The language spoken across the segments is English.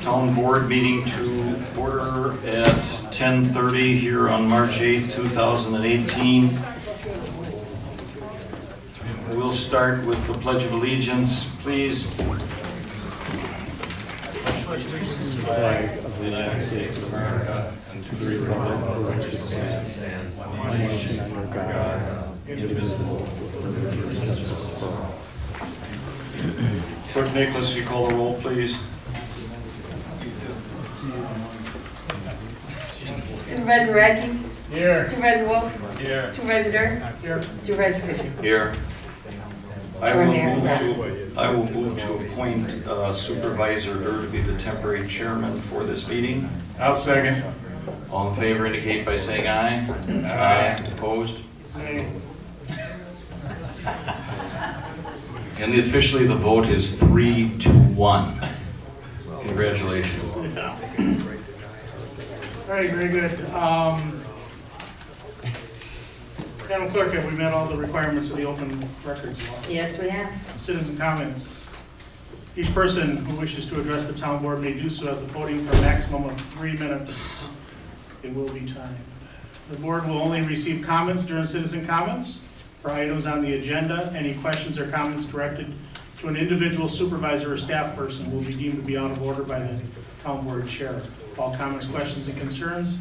Town Board meeting to order at 10:30 here on March 8th, 2018. We'll start with the Pledge of Allegiance, please. Flag of the United States of America and to the republic for which it stands, one nation under God, indivisible, with liberty and justice for all. Clerk Nicholas, you call the roll, please. Supervisor Radke? Here. Supervisor Wolf? Here. Supervisor Durr? Here. Supervisor Fisher? Here. I will move to appoint Supervisor Durr to be the temporary chairman for this meeting. I'll second. All in favor indicate by saying aye. Aye. Opposed? And officially the vote is 3-1. Congratulations. All right, very good. Madam Clerk, have we met all the requirements of the open records law? Yes, we have. Citizen comments. Each person who wishes to address the town board may do so at the podium for a maximum of 3 minutes. It will be timed. The board will only receive comments during citizen comments. For items on the agenda, any questions or comments directed to an individual supervisor or staff person will be deemed to be out of order by the town board chair. All comments, questions, and concerns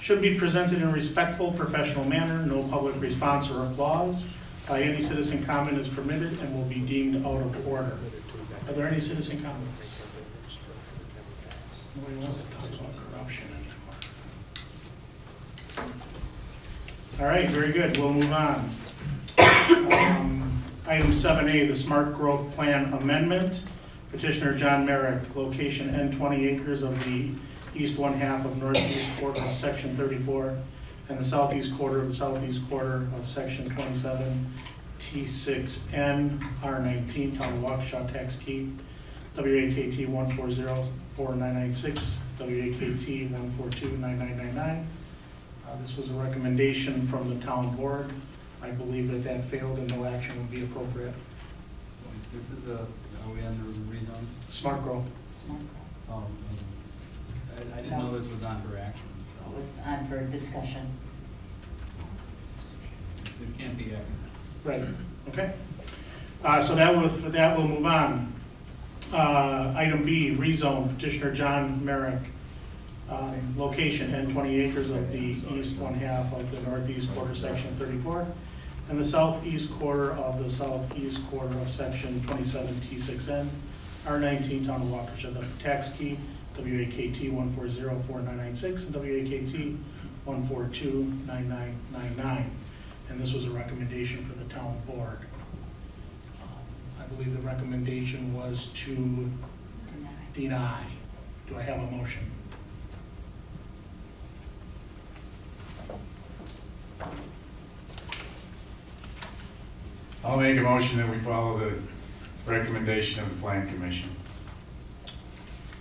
should be presented in a respectful, professional manner. No public response or applause by any citizen comment is permitted and will be deemed out of order. Are there any citizen comments? Nobody wants to talk about corruption anymore. All right, very good. We'll move on. Item 7A, the Smart Growth Plan Amendment. Petitioner John Merrick, location N20 acres of the east one half of northeast quarter of section 34 and the southeast quarter of the southeast quarter of section 27 T6N R19 Town of Waukesha tax key WAKT 1404996 WAKT 1429999. This was a recommendation from the town board. I believe that failed and no action would be appropriate. This is are we under rezone? Smart growth. Oh, I didn't know this was on for action, It so was on for discussion. it can't be acted. Right, okay. So with that, we'll move on. Item B, rezone, petitioner John Merrick, location N20 acres of the east one half of the northeast quarter, section 34, and the southeast quarter of the southeast quarter of section 27 T6N, R19 Town of Waukesha, the tax key WAKT 1404996 and WAKT 1429999. And this was a recommendation for the town board. I believe the recommendation was to deny. Do I have a motion? I'll make a motion that we follow the recommendation of the Plan Commission.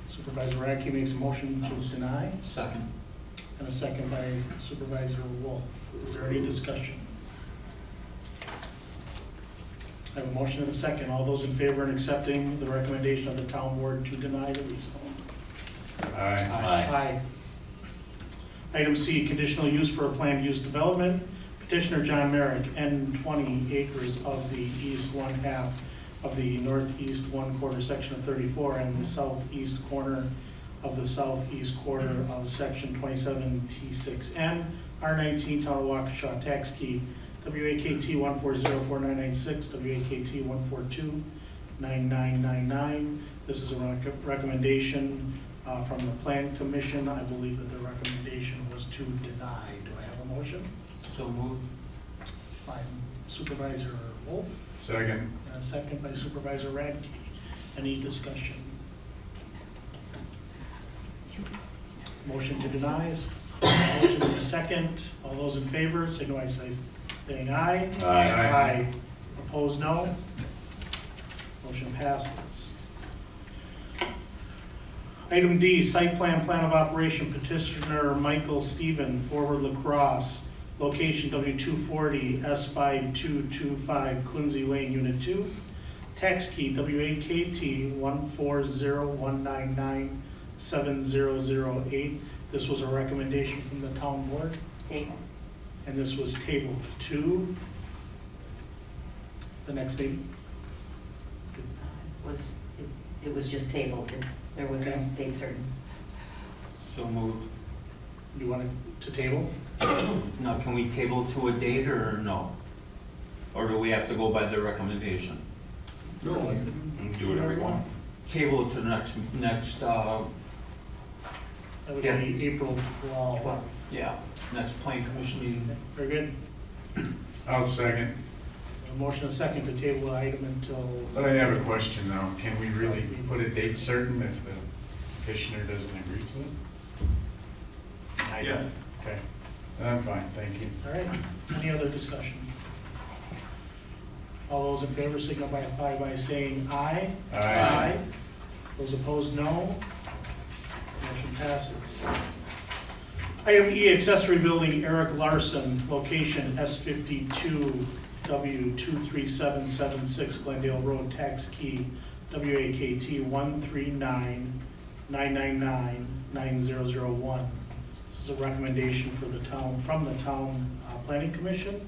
Supervisor Radke makes a motion to deny, Second. and a second by Supervisor Wolf. Is there any discussion? I have a motion and a second. All those in favor in accepting the recommendation of the town board to deny the rezone? Aye. Aye. Item C, conditional use for a planned use development. Petitioner John Merrick, N20 acres of the east one half of the northeast one quarter section of 34 and the southeast corner of the southeast quarter of section 27 T6N, R19 Town of Waukesha, tax key WAKT 1404996, WAKT 1429999. This is a recommendation from the Plan Commission. I believe that the recommendation was to deny. Do I have a motion? So moved. By Supervisor Wolf. Second. And a second by Supervisor Radke. Any discussion? Motion to deny is motion in a second. All those in favor, signify by saying aye. Aye. Aye. Opposed, no. Motion passes. Item D, site plan of operation, petitioner Michael Stephen, Forward Lacrosse, location W240 S5225 Quincy Lane, Unit 2, tax key WAKT 1401990 7008. This was a recommendation from the town board, Table. and this was tabled to the next meeting. It was just tabled. There was no Okay. date certain. So moved. You want it to table? Now, can we table to a date or no? Or do we have to go by their recommendation? You can do whatever you want. Table it to the next, That would Yeah. be April 12th. yeah, next planning commission meeting. Very good. I'll second. A motion and a second to table the item until, But I have a question now. Can we really put a date certain if the petitioner doesn't agree to it? Yes. Okay, then I'm fine, thank you. all right, any other discussion? All those in favor signify by saying aye. Aye. Those opposed, no. Motion passes. Item E, accessory building, Eric Larson, location S52 W23776 Glendale Road, tax key WAKT 13999999001. This is a recommendation for the town, from the town planning commission.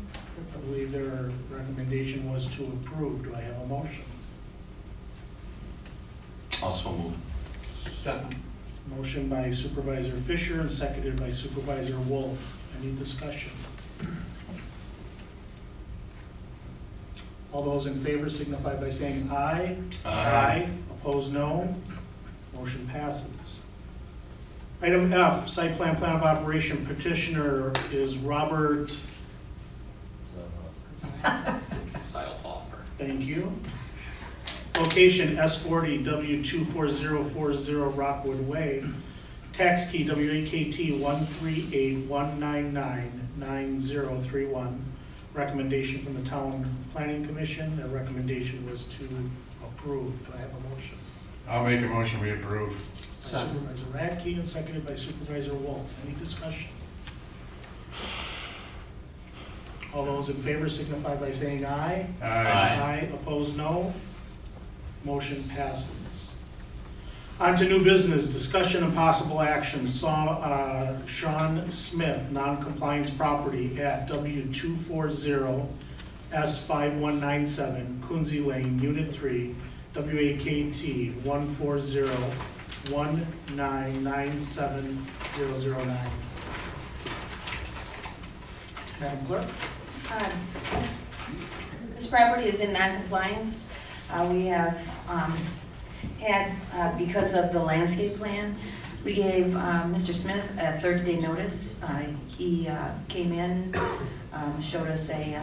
I believe their recommendation was to approve. Do I have a motion? Also moved. Second. Motion by Supervisor Fisher and seconded by Supervisor Wolf. Any discussion? All those in favor signify by saying aye. Aye. Opposed, no. Motion passes. Item F, site plan of operation, petitioner is Robert. Thank you. Location S40 W24040 Rockwood Way. Tax key WAKT 13819999031. Recommendation from the town planning commission. Their recommendation was to approve. Do I have a motion? I'll make a motion, we approve. By Second. Supervisor Radke and seconded by Supervisor Wolf. Any discussion? All those in favor signify by saying aye. Aye. Opposed, no. Motion passes. On to new business, discussion and possible action. Sean Smith, non-compliance property at W240 S5197 Coonsey Lane, Unit 3, WAKT 14019970009. Madam Clerk? This property is in non-compliance. We have had, because of the landscape plan, we gave Mr. Smith a 30-day notice. He came in, showed us a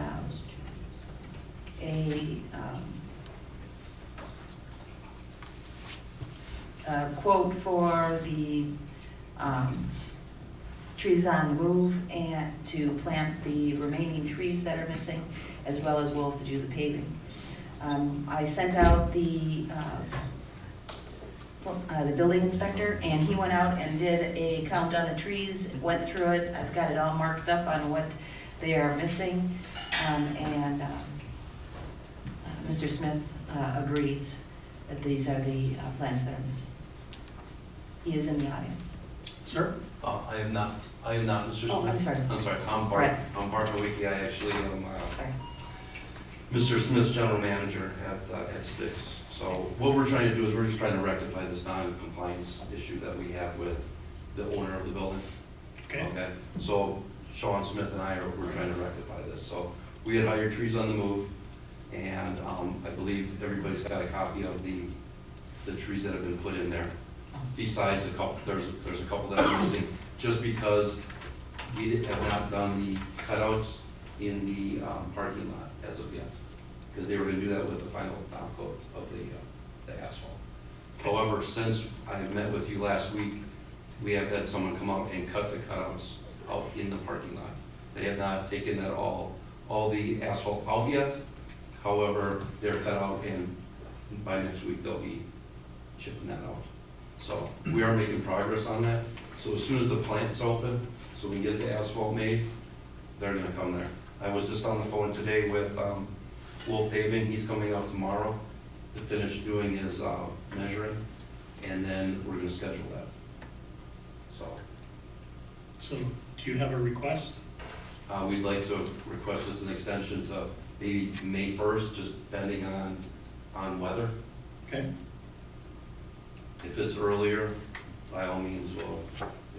quote for the trees on the move and to plant the remaining trees that are missing, as well as Wolf to do the paving. I sent out the building inspector, and he went out and did a count on the trees, went through it. I've got it all marked up on what they are missing, and Mr. Smith agrees that these are the plants that are missing. He is in the audience. Sir? I am not, Mr. Smith. Oh, I'm sorry. I'm sorry, I'm Right. Bart Nowicki. I actually am Sorry. Mr. Smith's general manager at Sticks. So what we're trying to do is we're just trying to rectify this non-compliance issue that we have with the owner of the building. Okay. So Sean Smith and we're trying to rectify this. So we had hired trees on the move, and I believe everybody's got a copy of the trees that have been put in there. Besides a couple, there's a couple that are missing, just because we have not done the cutouts in the parking lot as of yet, because they were gonna do that with the final top coat of the asphalt. However, since I met with you last week, we have had someone come out and cut the cutouts out in the parking lot. They have not taken that all the asphalt out yet. However, they're cut out, and by next week, they'll be shipping that out. So we are making progress on that. So as soon as the plant's open, so we can get the asphalt made, they're gonna come there. I was just on the phone today with Wolf Paving. He's coming out tomorrow to finish doing his measuring, and then we're gonna schedule that. So do you have a request? We'd like to request this an extension to maybe May 1st, just depending on weather. Okay, If it's earlier, by all means, well,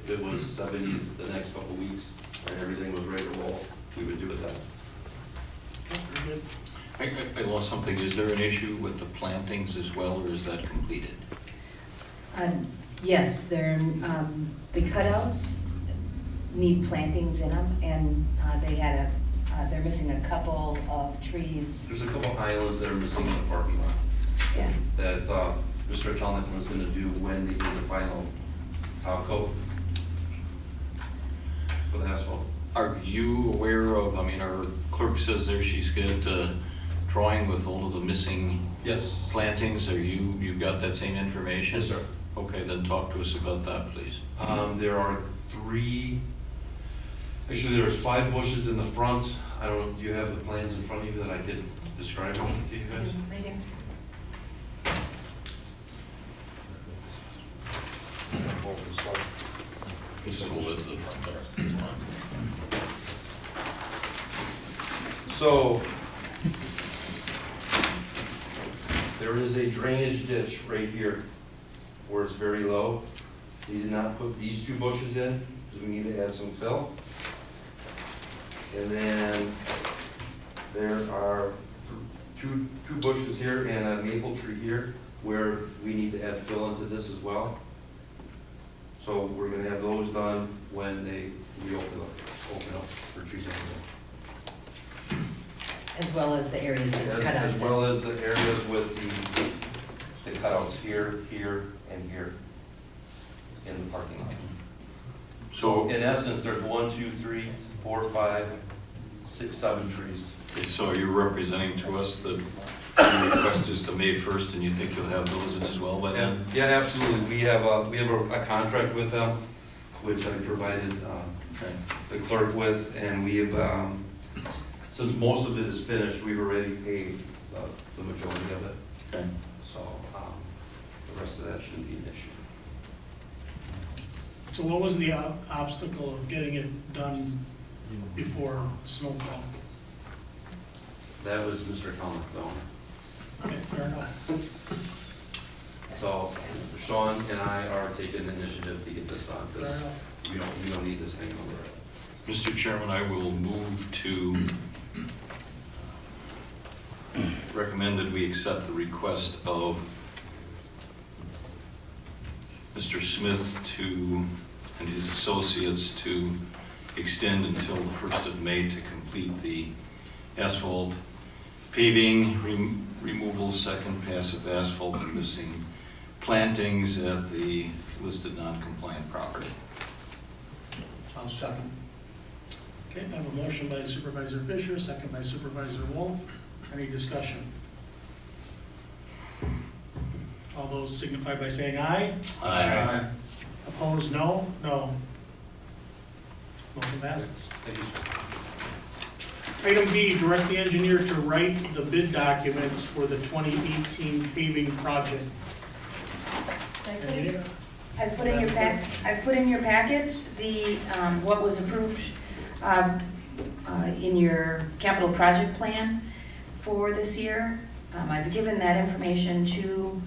if it was 70 the next couple weeks and everything was ready to roll, we would do it then. okay, very good. I lost something. Is there an issue with the plantings as well, or is that completed? Yes, the cutouts need plantings in them, and they're missing a couple of trees. There's a couple islands that are missing in the parking lot Yeah. that Mr. Tellington was gonna do when they do the final coat for the asphalt. Are you aware of, I mean, our clerk says there she's got a drawing with all of the missing Yes. plantings. You got that same information? Yes, sir. Okay, then talk to us about that, please. There are actually there's 5 bushes in the front. I don't know, do you have the plans in front of you that I could describe them to you guys? Right here. Just a little bit to the front there. So, there is a drainage ditch right here where it's very low. We did not put these 2 bushes in because we need to add some fill. And then there are two bushes here and a maple tree here where we need to add fill into this as well. So we're gonna have those done when they open up for trees. As well as the areas that are cut out. As well as the areas with the cutouts here, here, and here in the parking lot. So in essence, there's 1, 2, 3, 4, 5, 6, 7 trees. Okay, so you're representing to us that the request is to May 1st, and you think you'll have those in as well by then? Yeah, absolutely. We have a contract with them, which I provided Okay. the clerk with, and we have, since most of it is finished, we've already paid the majority of it. Okay. So the rest of that shouldn't be an issue. So what was the obstacle of getting it done before snowfall? That was Mr. Helmer, though. Okay, fair enough. So Sean and I are taking the initiative to get this done, Fair because enough. we don't need this thing over. Mr. Chairman, I will move to recommend that we accept the request of Mr. Smith and his associates to extend until the 1st of May to complete the asphalt paving, removal, second pass of asphalt, and missing plantings at the listed non-compliant property. I'll second. Okay, I have a motion by Supervisor Fisher, second by Supervisor Wolf. Any discussion? All those signify by saying aye. Aye. Opposed, no? No. Motion passes. Thank you, sir. Item B, direct the engineer to write the bid documents for the 2018 paving project. Engineer? I put in your packet the, what was approved in your capital project plan for this year. I've given that information to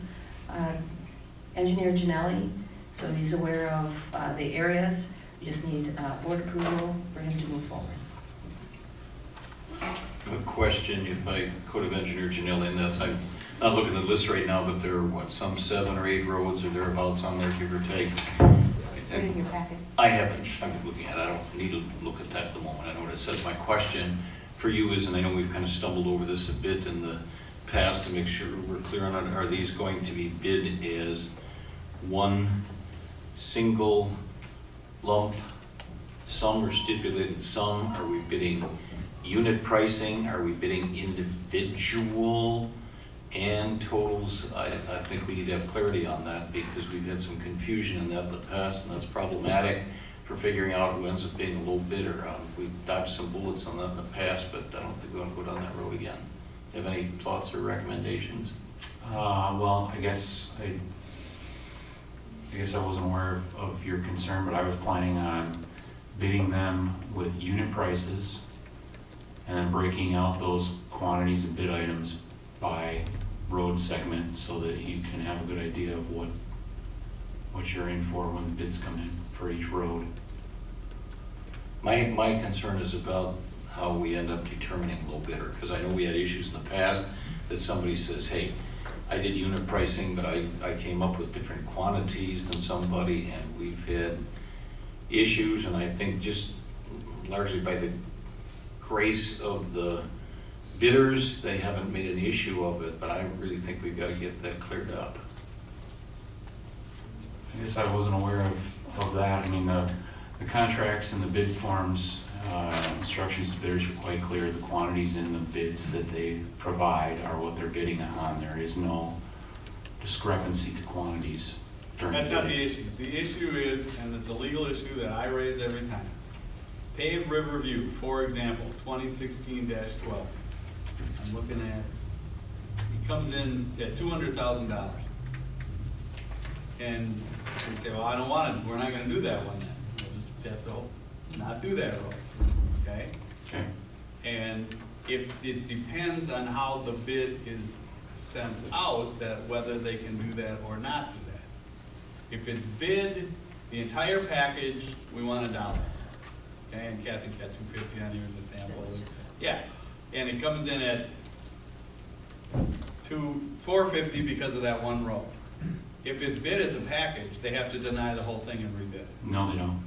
Engineer Janelli, so he's aware of the areas. We just need board approval for him to move forward. A question, if I could have Engineer Janelli, and that's, I'm not looking at the list right now, but there are, what, some 7 or 8 roads or thereabouts on there, give or take? Put it in your packet. I haven't, I'm looking at it, I don't need to look at that at the moment, I know what it says. My question for you is, and I know we've kind of stumbled over this a bit in the past to make sure we're clear on it, are these going to be bid as one single lump sum or stipulated sum? Are we bidding unit pricing? Are we bidding individual and totals? I think we need to have clarity on that because we've had some confusion in that in the past, and that's problematic for figuring out who ends up being a low bidder. We've dodged some bullets on that in the past, but I don't think we want to go down that road again. Have any thoughts or recommendations? Well, I guess I guess I wasn't aware of your concern, but I was planning on bidding them with unit prices and then breaking out those quantities of bid items by road segment so that you can have a good idea of what you're in for when the bids come in for each road. My concern is about how we end up determining low bidder, because I know we had issues in the past that somebody says, hey, I did unit pricing, but I came up with different quantities than somebody, and we've had issues, and I think just largely by the grace of the bidders, they haven't made an issue of it, but I really think we've got to get that cleared up. I guess I wasn't aware of that. I mean, the contracts and the bid forms, instructions to bidders are quite clear. The quantities in the bids that they provide are what they're bidding on. There is no discrepancy to quantities during That's not the bidding. issue. The issue is, and it's a legal issue that I raise every time. Pave Riverview, for example, 2016-12. I'm looking at, he comes in at $200,000. And we say, well, I don't want it, we're not gonna do that one then. We'll just have to not do that road, okay? Okay. And if, it depends on how the bid is sent out, that whether they can do that or not do that. If it's bid, the entire package, we want $1. Okay, and Kathy's got $2.50 on here as a sample. Yeah, and it comes in at $4.50 because of that one row. If it's bid as a package, they have to deny the whole thing and rebid it. No, they don't.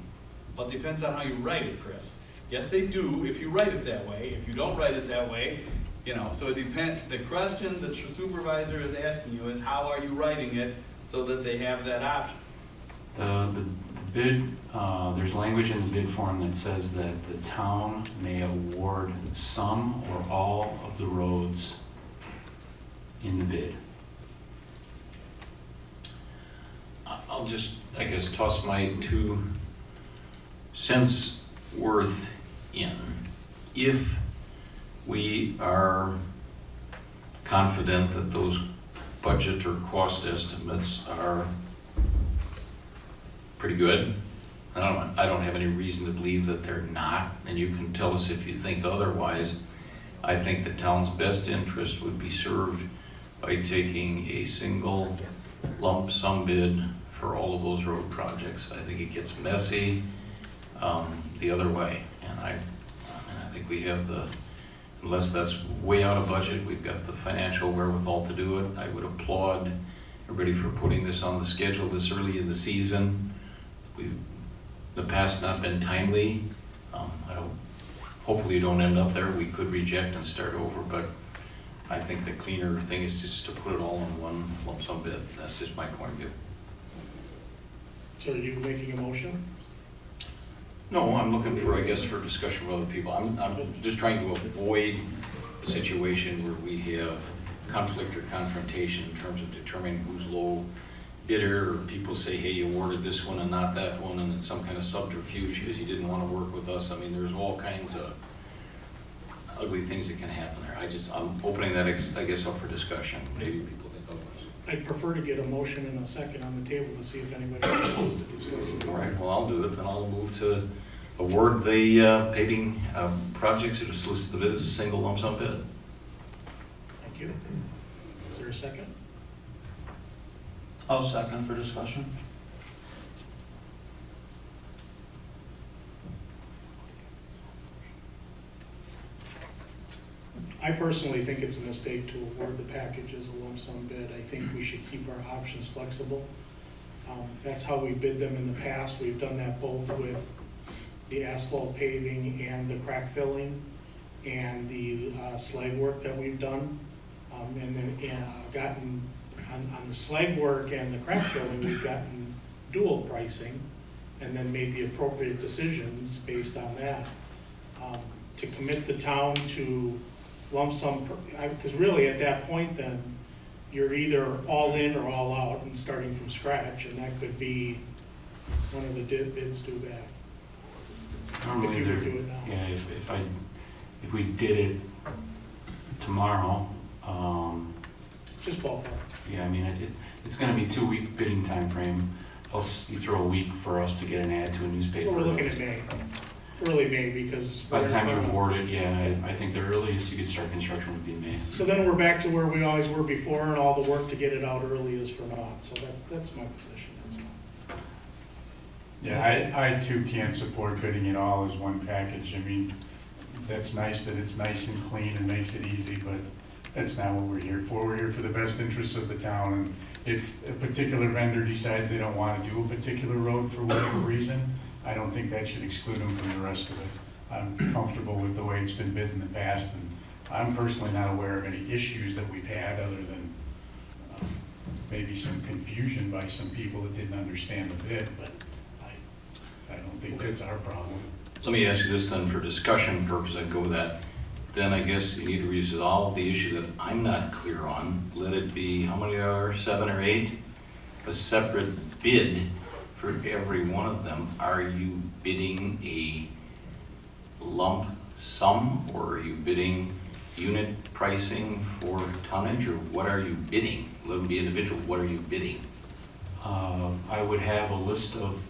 Well, it depends on how you write it, Chris. Yes, they do, if you write it that way. If you don't write it that way, you know, so it depends. The question the supervisor is asking you is how are you writing it so that they have that option? The bid, there's language in the bid form that says that the town may award some or all of the roads in the bid. I'll just, I guess, toss my 2 cents worth in. If we are confident that those budget or cost estimates are pretty good, I don't have any reason to believe that they're not, and you can tell us if you think otherwise. I think the town's best interest would be served by taking a single lump sum bid for all of those road projects. I think it gets messy the other way, and I think we have unless that's way out of budget, we've got the financial wherewithal to do it. I would applaud everybody for putting this on the schedule this early in the season. We've in the past not been timely. Hopefully you don't end up there. We could reject and start over, but I think the cleaner thing is just to put it all in one lump sum bid. That's just my point of view. So are you making a motion? No, I'm looking for, I guess, for discussion with other people. I'm just trying to avoid a situation where we have conflict or confrontation in terms of determining who's low bidder, or people say, hey, you awarded this one and not that one, and it's some kind of subterfuge because you didn't want to work with us. I mean, there's all kinds of ugly things that can happen there. I'm opening that, I guess, up for discussion. Maybe people think otherwise. I'd prefer to get a motion and a second on the table to see if anybody wants to discuss it. All right, well, I'll do it, then I'll move to award the paving projects that are solicited the bid as a single lump sum bid. Thank you. Is there a second? I'll second for discussion. I personally think it's a mistake to award the package as a lump sum bid. I think we should keep our options flexible. That's how we bid them in the past. We've done that both with the asphalt paving and the crack filling and the slag work that we've done. And then gotten on the slag work and the crack filling, we've gotten dual pricing and then made the appropriate decisions based on that. To commit the town to lump sum, because really at that point then, you're either all in or all out and starting from scratch, and that could be one of the bids due back. Normally, If you would do it now. yeah, if we did it tomorrow, Just ballpark. yeah, I mean, it's gonna be 2-week bidding time frame. plus you throw a week for us to get an ad to a newspaper. So we're looking at May, early May, because. By the time you award it, yeah, I think the earliest you could start construction would be May. So then we're back to where we always were before, and all the work to get it out early is for naught, so that's my position, that's all. Yeah, I too can't support bidding it all as one package. I mean, that's nice that it's nice and clean and makes it easy, but that's not what we're here for. We're here for the best interests of the town, and if a particular vendor decides they don't want to do a particular road for whatever reason, I don't think that should exclude them from the rest of it. I'm comfortable with the way it's been bid in the past, and I'm personally not aware of any issues that we've had other than maybe some confusion by some people that didn't understand the bid, but I don't think that's our problem. Let me ask you this then, for discussion purposes, I'd go with that. Then I guess you need to resolve the issue that I'm not clear on. Let it be, how many are, 7 or 8? A separate bid for every one of them. Are you bidding a lump sum, or are you bidding unit pricing for tonnage, or what are you bidding? Let them be individual, what are you bidding? I would have a list of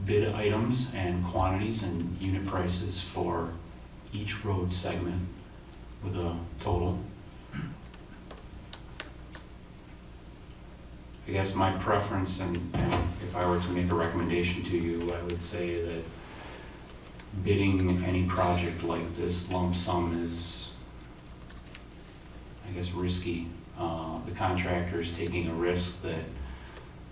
bid items and quantities and unit prices for each road segment with a total. I guess my preference, and if I were to make a recommendation to you, I would say that bidding any project like this lump sum is, I guess, risky. The contractor is taking a risk that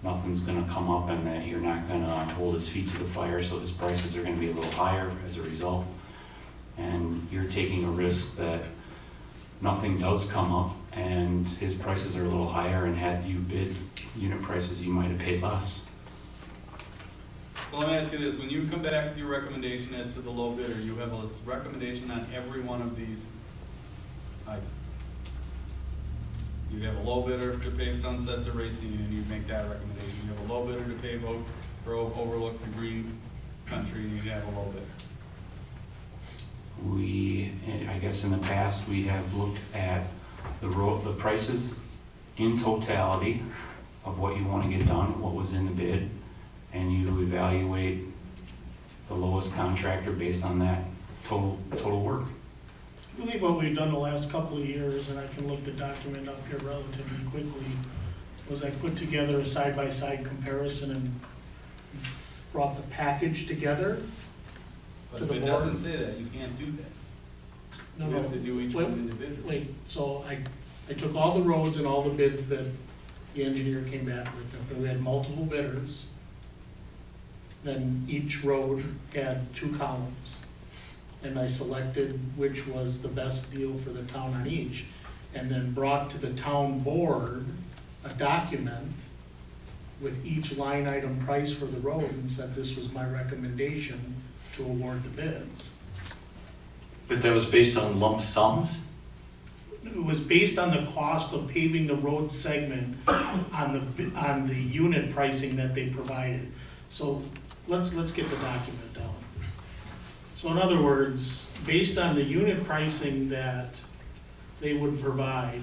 nothing's gonna come up and that you're not gonna hold his feet to the fire, so his prices are gonna be a little higher as a result. And you're taking a risk that nothing does come up and his prices are a little higher, and had you bid unit prices, you might have paid less. So let me ask you this, when you come back with your recommendation as to the low bidder, you have a recommendation on every one of these items. You have a low bidder to pave Sunset to Racine, and you make that recommendation. You have a low bidder to pave Oak Grove, Overlook to Green Country, and you have a low bidder. I guess in the past, we have looked at the prices in totality of what you want to get done, what was in the bid, and you evaluate the lowest contractor based on that total work. I believe what we've done the last couple of years, and I can look the document up here relatively quickly, was I put together a side-by-side comparison and brought the package together But to if the it board. doesn't say that, you can't do that. No, You no. have to do each Wait, one individually. Wait, so I took all the roads and all the bids that the engineer came back with, and we had multiple bidders. Then each road had 2 columns, and I selected which was the best deal for the town on each, and then brought to the town board a document with each line item price for the road, and said this was my recommendation to award the bids. But that was based on lump sums? It was based on the cost of paving the road segment on the unit pricing that they provided. So let's get the document down. So in other words, based on the unit pricing that they would provide,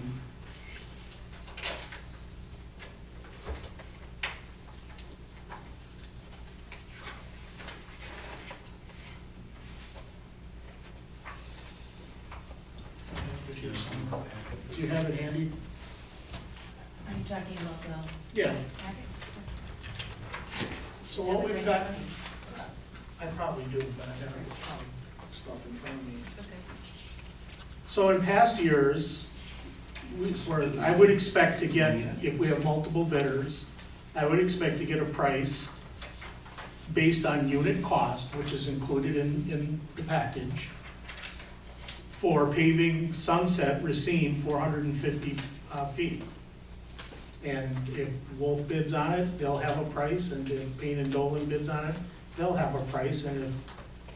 do you have it handy? Are you talking about the Yeah, packet? so what we've got, I probably do, but I have stuff in front of me. It's okay. So in past years, I would expect to get, if we have multiple bidders, I would expect to get a price based on unit cost, which is included in the package, for paving Sunset Racine 450 feet. And if Wolf bids on it, they'll have a price, and if Payne and Dolan bids on it, they'll have a price, and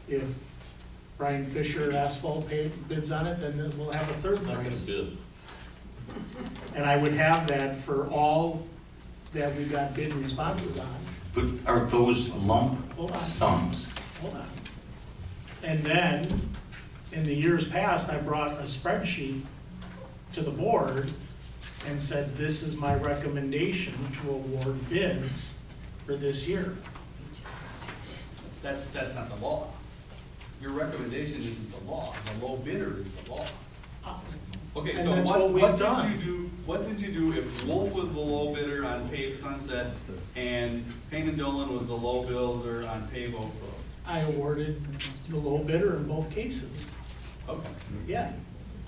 if Brian Fisher Asphalt bids on it, then we'll have a third Not gonna price. bid. And I would have that for all that we got bid responses on. But are those lump Hold on. sums? Hold on. And then, in the years past, I brought a spreadsheet to the board and said, this is my recommendation to award bids for this year. That's not the law. Your recommendation isn't the law, the low bidder is the law. Okay, And so that's what we've what done. did you do, what did you do if Wolf was the low bidder on paved Sunset and Payne and Dolan was the low bidder on paved Oak Road? I awarded the low bidder in both cases. Okay, Yeah,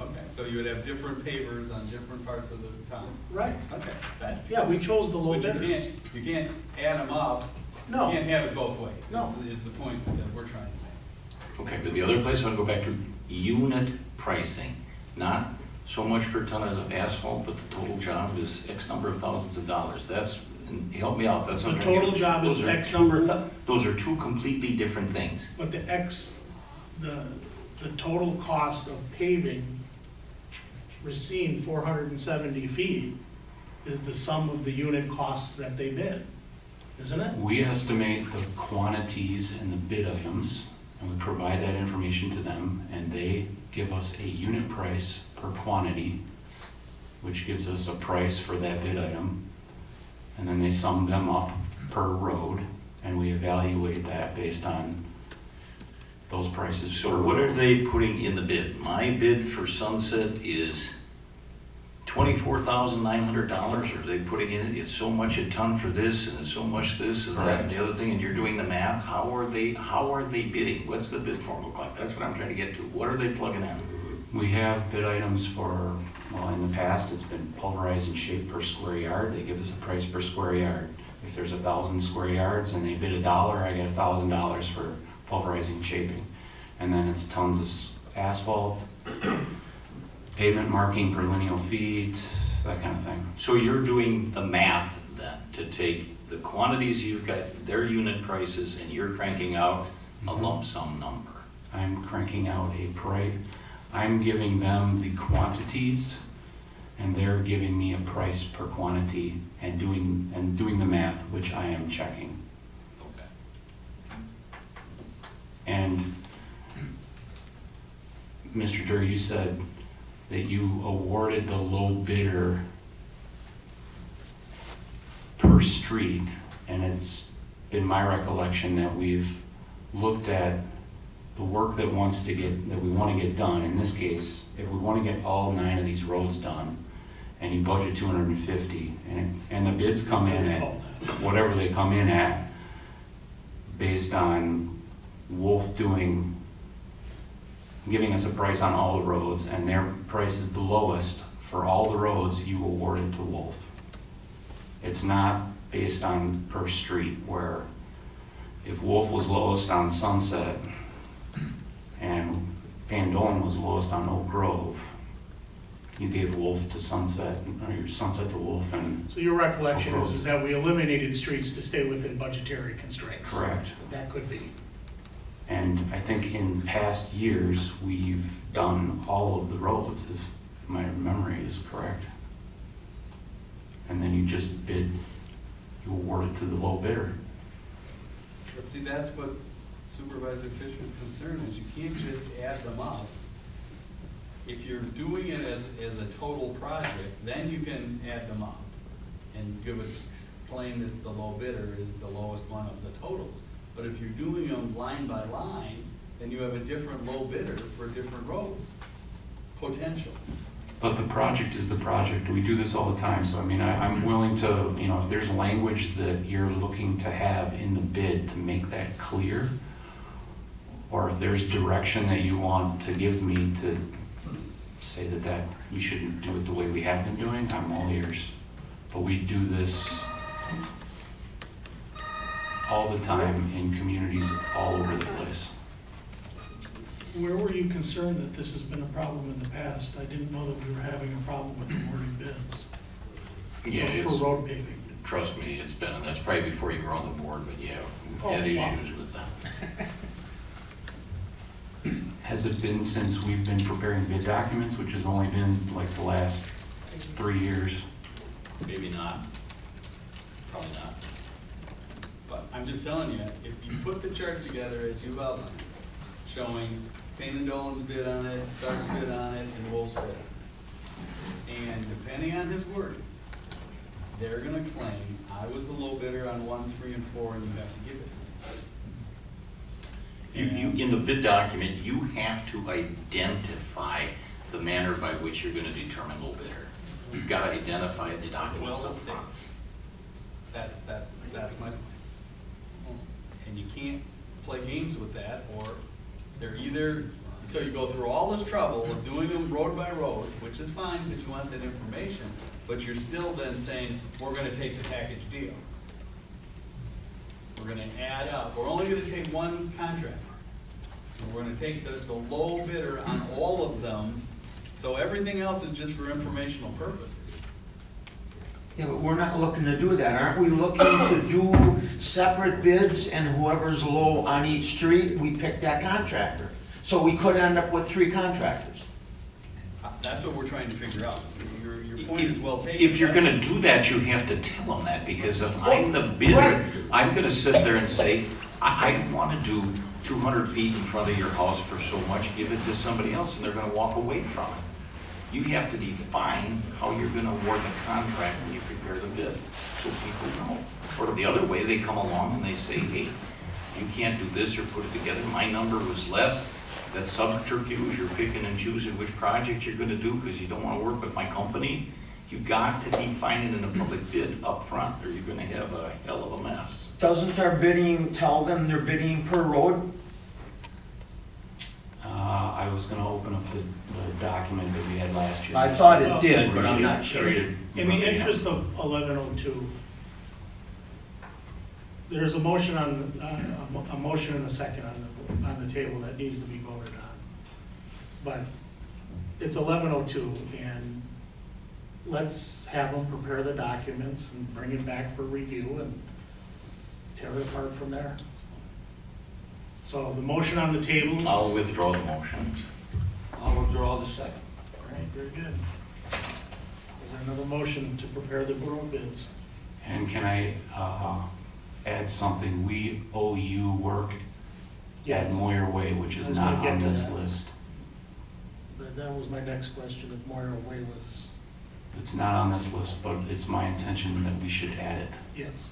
okay, so you would have different pavers on different parts of the town? right. Okay, that, Yeah, we chose the low but bidders. you can't add them up. No. You can't have it both ways. No. Is the point that we're trying to make. Okay, but the other place, I want to go back to unit pricing, not so much per ton as of asphalt, but the total job is X number of thousands of dollars. That's, and help me out, that's what The I'm trying to total get- job is those are X number, Those are two completely different things. but the total cost of paving Racine 470 feet is the sum of the unit costs that they bid, isn't it? We estimate the quantities and the bid items, and we provide that information to them, and they give us a unit price per quantity, which gives us a price for that bid item, and then they sum them up per road, and we evaluate that based on those prices. So per what are road. they putting in the bid? My bid for Sunset is $24,900. Are they putting in, it's so much a ton for this, and it's so much this, and that, and the other thing, and you're doing the math? How are they bidding? What's the bid form look like? That's what I'm trying to get to. What are they plugging in? We have bid items for, well, in the past, it's been pulverized and shaped per square yard. They give us a price per square yard. If there's 1,000 square yards and they bid $1, I get $1,000 for pulverizing and shaping. And then it's tons of asphalt, pavement marking per lineal feet, that kind of thing. So you're doing the math then, to take the quantities you've got, their unit prices, and you're cranking out a lump sum number. I'm cranking out a price, I'm giving them the quantities, and they're giving me a price per quantity and doing the math, which I am checking. Okay. And Mr. Durr, you said that you awarded the low bidder per street, and it's been my recollection that we've looked at the work that we want to get done. In this case, if we want to get all 9 of these roads done, and you budget 250, and the bids come in at whatever they come in at, based on Wolf giving us a price on all the roads, and their price is the lowest for all the roads, you award it to Wolf. It's not based on per street, where if Wolf was lowest on Sunset and Pandolan was lowest on Oak Grove, you gave Wolf to Sunset, or your Sunset to Wolf, and So your recollection is that we eliminated streets to stay within budgetary constraints. correct. That could be. And I think in past years, we've done all of the roads, if my memory is correct. And then you just bid, you award it to the low bidder. But see, that's what Supervisor Fisher's concern is. You can't just add them up. If you're doing it as a total project, then you can add them up and claim it's the low bidder is the lowest one of the totals. But if you're doing them line by line, then you have a different low bidder for different roads, potential. But the project is the project. We do this all the time. So I mean, I'm willing to, if there's language that you're looking to have in the bid to make that clear, or if there's direction that you want to give me to say that we shouldn't do it the way we have been doing, I'm all ears. But we do this all the time in communities all over the place. Where were you concerned that this has been a problem in the past? I didn't know that we were having a problem with awarding bids Yeah, for it's, road paving. trust me, it's been, and that's probably before you were on the board, but yeah, we've Oh, had wow. issues with that. Has it been since we've been preparing bid documents, which has only been like the last 3 years? Maybe not. Probably not. But I'm just telling you, if you put the chart together as you've outlined, showing Payne and Dolan's bid on it, Stark's bid on it, and Wolf's bid, and depending on his wording, they're gonna claim, I was the low bidder on 1, 3, and 4, and you have to give it to me. In the bid document, you have to identify the manner by which you're gonna determine low bidder. You've gotta identify the documents up front. That's my point. And you can't play games with that, or they're either, so you go through all this trouble of doing them road by road, which is fine, because you want that information, but you're still then saying, we're gonna take the package deal. We're gonna add up, we're only gonna take one contract. We're gonna take the low bidder on all of them, so everything else is just for informational purposes. Yeah, but we're not looking to do that. Aren't we looking to do separate bids, and whoever's low on each street, we pick that contractor? So we could end up with 3 contractors. That's what we're trying to figure out. Your point is well taken. If you're gonna do that, you have to tell them that, because if I'm the bidder, I'm gonna sit there and say, I wanna do 200 feet in front of your house for so much, give it to somebody else, and they're gonna walk away from it. You have to define how you're gonna award the contract when you prepare the bid, so people know. Or the other way, they come along and they say, hey, you can't do this or put it together, my number was less. That's subterfuge, you're picking and choosing which project you're gonna do because you don't wanna work with my company. You've got to define it in a public bid up front, or you're gonna have a hell of a mess. Doesn't our bidding tell them they're bidding per road? I was gonna open up the document that we had last year. I thought it did, but I'm not sure. In the interest of 1102, there's a motion a motion and a second on the table that needs to be voted on. But it's 1102, and let's have them prepare the documents and bring it back for review and tear it apart from there. So the motion on the table is... I'll withdraw the motion. I'll withdraw the second. All right, very good. Is there another motion to prepare the road bids? And can I add something? We owe you work at Moyer Way, which I is was not gonna get on to this that. list. That was my next question, if Moyer Way was, It's not on this list, but it's my intention that we should add it. yes.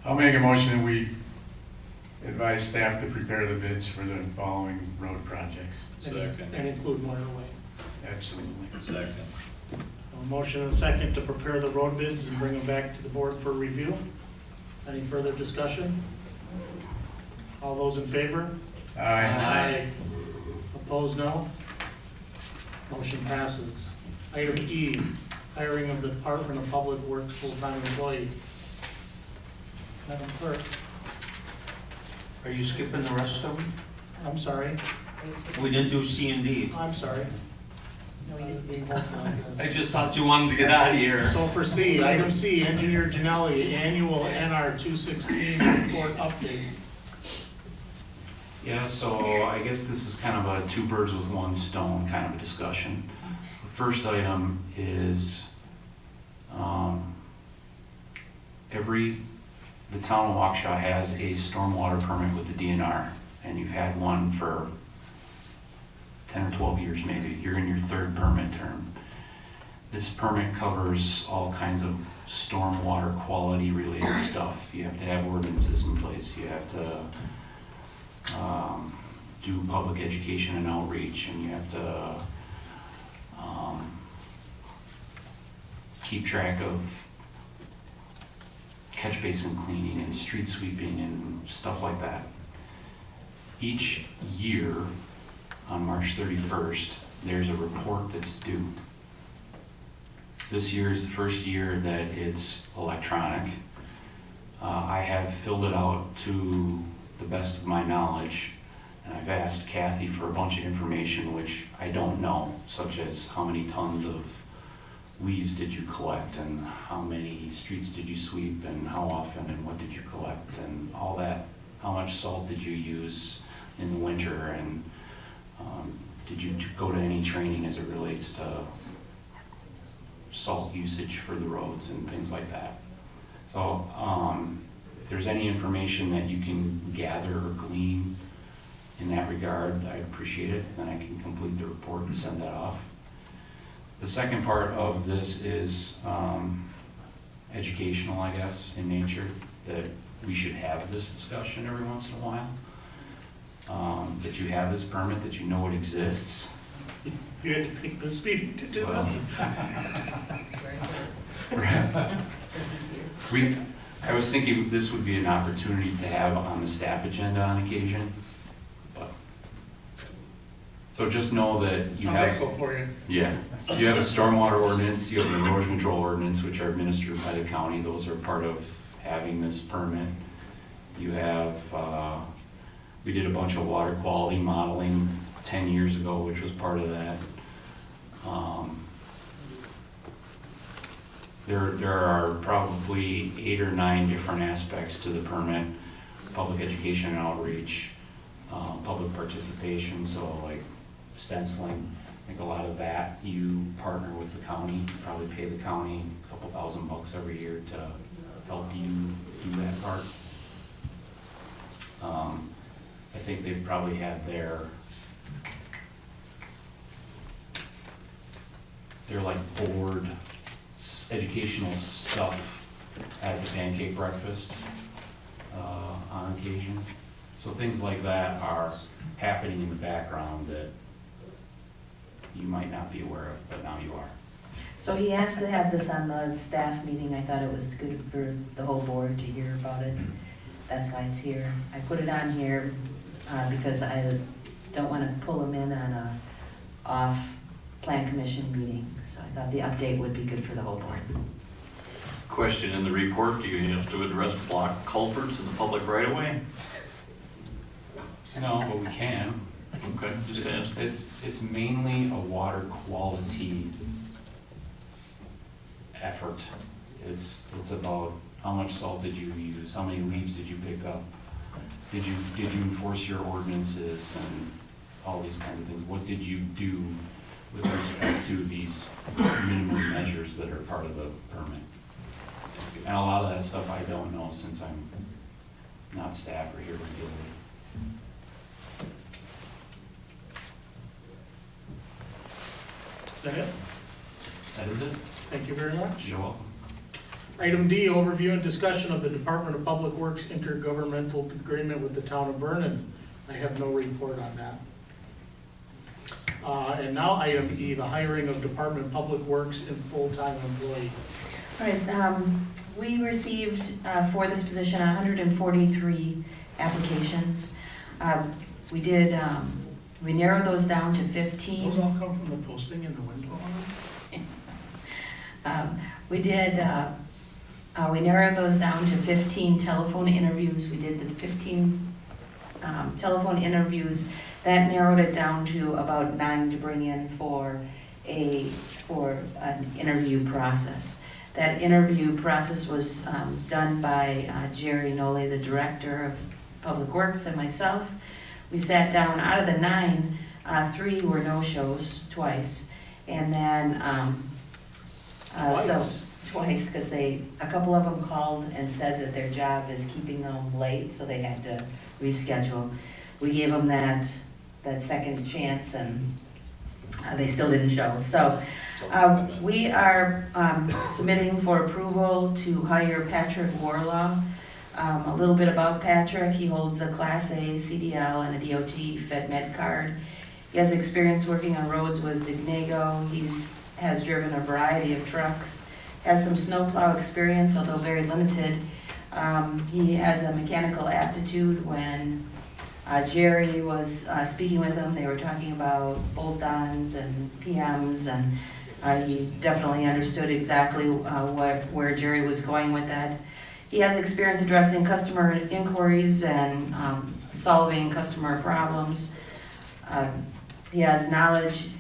I'll make a motion that we advise staff to prepare the bids for the following road projects. And include Moyer Way. Absolutely. Second. A motion and a second to prepare the road bids and bring them back to the board for review. Any further discussion? All those in favor? Aye. Opposed, no? Motion passes. Item E, hiring of the Department of Public Works full-time employee. Madam Clerk, Are you skipping the rest of them? I'm sorry. We didn't do C and D. I'm sorry. No, we didn't. We both like this. I just thought you wanted to get out of here. So for C, item C, Engineer Janelli, annual NR 216 report update. Yeah, so I guess this is kind of a 2 birds with 1 stone kind of a discussion. The first item is the town of Waukesha has a stormwater permit with the DNR, and you've had one for 10 or 12 years maybe. You're in your 3rd permit term. This permit covers all kinds of stormwater quality related stuff. You have to have ordinances in place. You have to do public education and outreach, and you have to keep track of catch basin cleaning and street sweeping and stuff like that. Each year, on March 31st, there's a report that's due. This year is the first year that it's electronic. I have filled it out to the best of my knowledge, and I've asked Kathy for a bunch of information which I don't know, such as how many tons of leaves did you collect, and how many streets did you sweep, and how often, and what did you collect, and all that. How much salt did you use in the winter, and did you go to any training as it relates to salt usage for the roads and things like that. So if there's any information that you can gather or glean in that regard, I'd appreciate it. Then I can complete the report and send that off. The second part of this is educational, I guess, in nature, that we should have this discussion every once in a while. That you have this permit, that you know it exists. You had to pick this meeting to do Well, this. It's very good. This is here. I was thinking this would be an opportunity to have on the staff agenda on occasion, but, so just know that you I'm have. grateful for you. Yeah, you have a stormwater ordinance, you have an erosion control ordinance, which are administered by the county, those are part of having this permit. You have, we did a bunch of water quality modeling 10 years ago, which was part of that. There are probably 8 or 9 different aspects to the permit: public education and outreach, public participation, so like stenciling. I think a lot of that you partner with the county, probably pay the county a couple $1,000 every year to help you do that part. I think they've probably had their like board educational stuff at the pancake breakfast on occasion. So things like that are happening in the background that you might not be aware of, but now you are. So he asked to have this on the staff meeting. I thought it was good for the whole board to hear about it. That's why it's here. I put it on here because I don't want to pull him in on a off-plan commission meeting. So I thought the update would be good for the whole board. Question in the report, do you have to address block culverts in the public right of way? No, but we can. Okay, just ask. It's mainly a water quality effort. It's about how much salt did you use, how many leaves did you pick up, did you enforce your ordinances, and all these kinds of things. What did you do with respect to these minimum measures that are part of the permit? And a lot of that stuff I don't know, since I'm not staff or here regularly. Is that it? That is it. Thank you very much. You're welcome. Item D, overview and discussion of the Department of Public Works intergovernmental agreement with the town of Vernon. I have no report on that. And now item E, the hiring of Department of Public Works and full-time employee. All right, we received for this position 143 applications. We did, we narrowed those down to 15. Those all come from the posting in the window on it? We narrowed those down to 15 telephone interviews. We did the 15 telephone interviews. That narrowed it down to about 9 to bring in for an interview process. That interview process was done by Jerry Nolly, the Director of Public Works, and myself. We sat down. Out of the 9, 3 were no-shows, twice. And then, twice, because a couple of them called and said that their job is keeping them late, so they had to reschedule. We gave them that second chance, and they still didn't show. So we are submitting for approval to hire Patrick Warlaw. A little bit about Patrick: he holds a Class A CDL and a DOT Fed Med card. He has experience working on roads with Zignego. Has driven a variety of trucks. Has some snowplow experience, although very limited. He has a mechanical aptitude. When Jerry was speaking with him, they were talking about bolt-ons and PMs, and he definitely understood exactly where Jerry was going with that. He has experience addressing customer inquiries and solving customer problems. He has knowledge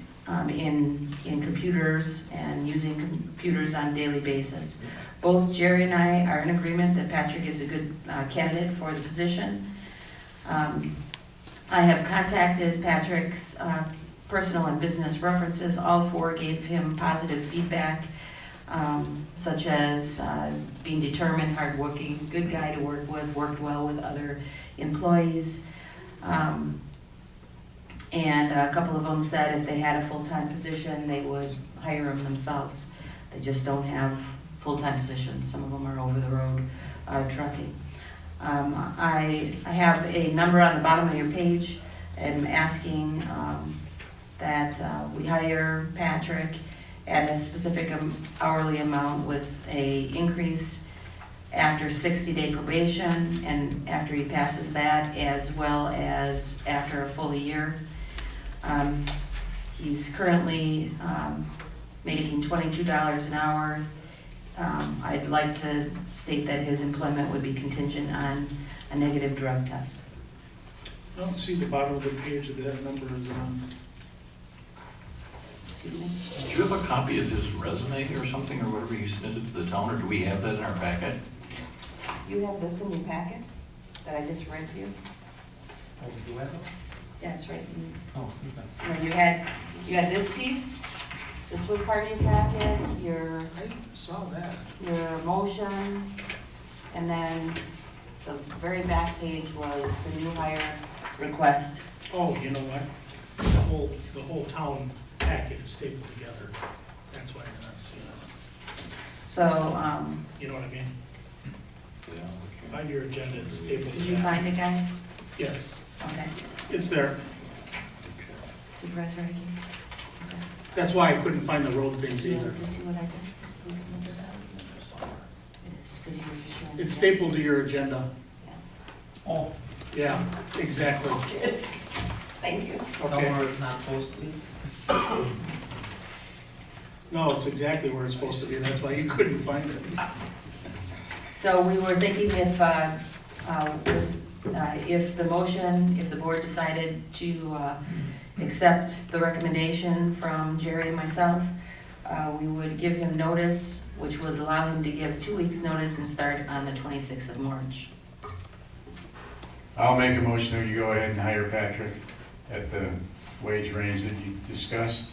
in computers and using computers on a daily basis. Both Jerry and I are in agreement that Patrick is a good candidate for the position. I have contacted Patrick's personal and business references. All 4 gave him positive feedback, such as being determined, hardworking, good guy to work with, worked well with other employees. And a couple of them said if they had a full-time position, they would hire them themselves. They just don't have full-time positions. Some of them are over-the-road trucking. I have a number on the bottom of your page. I'm asking that we hire Patrick at a specific hourly amount with a increase after 60-day probation and after he passes that, as well as after a full year. He's currently making $22 an hour. I'd like to state that his employment would be contingent on a negative drug test. I don't see the bottom of the page that that number is on. Excuse me? Do you have a copy of his resume or something, or whatever he submitted to the town, or do we have that in our packet? You have this in your packet that I just read to you? Oh, do I have it? Yeah, it's right in, Oh, okay. no, you had this piece, this was part of your packet, your I saw that. motion, and then the very back page was the new hire request. Oh, you know what? The whole town packet is stapled together. That's why you're not seeing it. So, You know what I mean? Yeah. Find your agenda, it's stapled did you together. find it, guys? Yes, Okay. it's there. Supervisor Hickey? That's why I couldn't find the road things Do you either. want to see what I did? You can look at that. It is, because you were just showing. It's me stapled to that. your agenda. Oh, Yeah, exactly. Thank you. Okay. it's not supposed to be? No, it's exactly where it's supposed to be. That's why you couldn't find it. So we were thinking if the motion, if the board decided to accept the recommendation from Jerry and myself, we would give him notice, which would allow him to give 2 weeks' notice and start on the 26th of March. I'll make a motion that you go ahead and hire Patrick at the wage range that you discussed.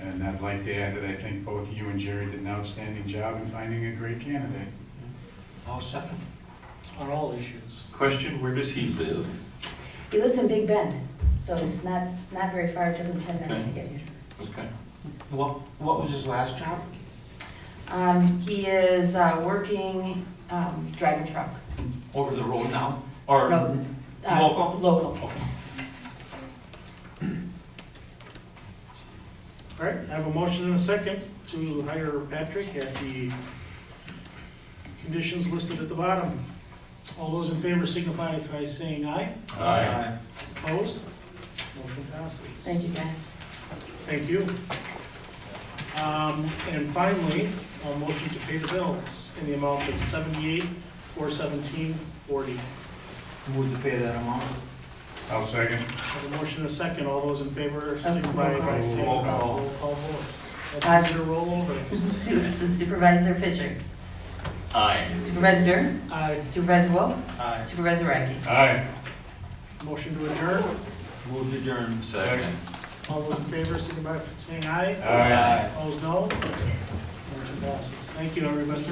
And I'd like to add that I think both you and Jerry did an outstanding job in finding a great candidate. I'll second. On all issues. Question, where does he live? He lives in Big Bend, so it's not very far, it took him 10 minutes to get here. Okay. What was his last job? He is working, driving truck. Over the road now? Or No, local? Local. All right, I have a motion and a second to hire Patrick at the conditions listed at the bottom. All those in favor signify by saying aye. Aye. Opposed? Motion passes. Thank you, guys. Thank you. And finally, a motion to pay the bills in the amount of $78,417.40. Would you pay that amount? I'll second. I have a motion and a second. All those in favor signify by saying Roll aye. call. Roll call vote. That's your roll over. Supervisor Fisher. Aye. Supervisor Dern. Aye. Supervisor Wolf. Aye. Supervisor Radke. Aye. Motion to adjourn. Move to adjourn. Second. All those in favor signify by saying aye. Aye. Opposed, no. Motion passes. Thank you, everybody.